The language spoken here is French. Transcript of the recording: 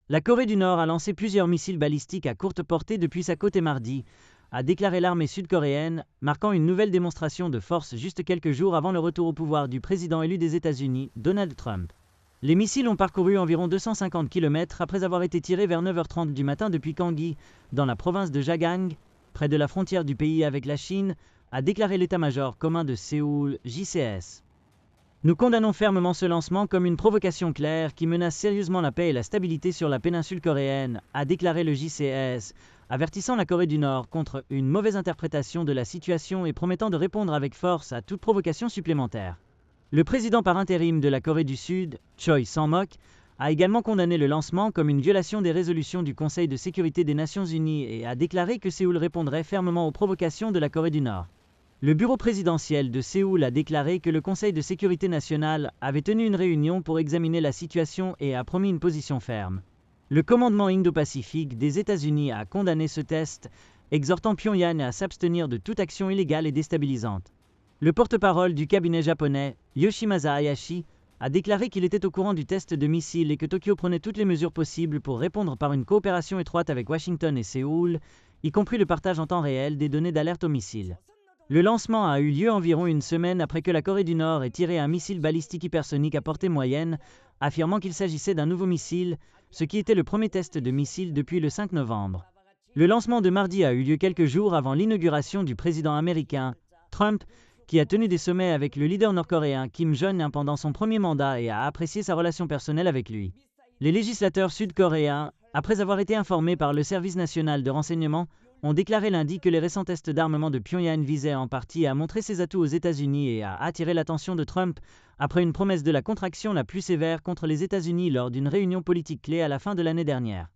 La Corée du Nord a lancé plusieurs missiles balistiques à courte portée depuis sa côte mardi, a déclaré l'armée sud-coréenne, marquant une nouvelle démonstration de force juste quelques jours avant le retour au pouvoir du président élu des États-Unis, Donald Trump. Les missiles ont parcouru environ 250 km après avoir été tirés vers 9h30 du matin depuis Ganggi, dans la province de Jagang, près de la frontière du pays avec la Chine, a déclaré l'état-major commun de Séoul, JCS. Nous condamnons fermement ce lancement comme une provocation claire qui menace sérieusement la paix et la stabilité sur la péninsule coréenne, a déclaré le JCS, avertissant la Corée du Nord contre une mauvaise interprétation de la situation et promettant de répondre avec force à toute provocation supplémentaire. Le président par intérim de la Corée du Sud, Choi Sang-mok, a également condamné le lancement comme une violation des résolutions du Conseil de sécurité des Nations Unies et a déclaré que Séoul répondrait fermement aux provocations de la Corée du Nord. Le bureau présidentiel de Séoul a déclaré que le Conseil de sécurité nationale avait tenu une réunion pour examiner la situation et a promis une position ferme. Le commandement Indo-Pacifique des États-Unis a condamné ce test, exhortant Pyongyang à s'abstenir de toute action illégale et déstabilisante. Le porte-parole du cabinet japonais, Yoshimasa Hayashi, a déclaré qu'il était au courant du test de missile et que Tokyo prenait toutes les mesures possibles pour répondre par une coopération étroite avec Washington et Séoul, y compris le partage en temps réel des données d'alerte aux missiles. Le lancement a eu lieu environ une semaine après que la Corée du Nord ait tiré un missile balistique hypersonique à portée moyenne, affirmant qu'il s'agissait d'un nouveau missile, ce qui était le premier test de missile depuis le 5 novembre. Le lancement de mardi a eu lieu quelques jours avant l'inauguration du président américain, Trump, qui a tenu des sommets avec le leader nord-coréen Kim Jong-un pendant son premier mandat et a apprécié sa relation personnelle avec lui. Les législateurs sud-coréens, après avoir été informés par le Service national de renseignement, ont déclaré lundi que les récents tests d'armement de Pyongyang visaient en partie à montrer ses atouts aux États-Unis et à attirer l'attention de Trump après une promesse de la contraction la plus sévère contre les États-Unis lors d'une réunion politique clé à la fin de l'année dernière.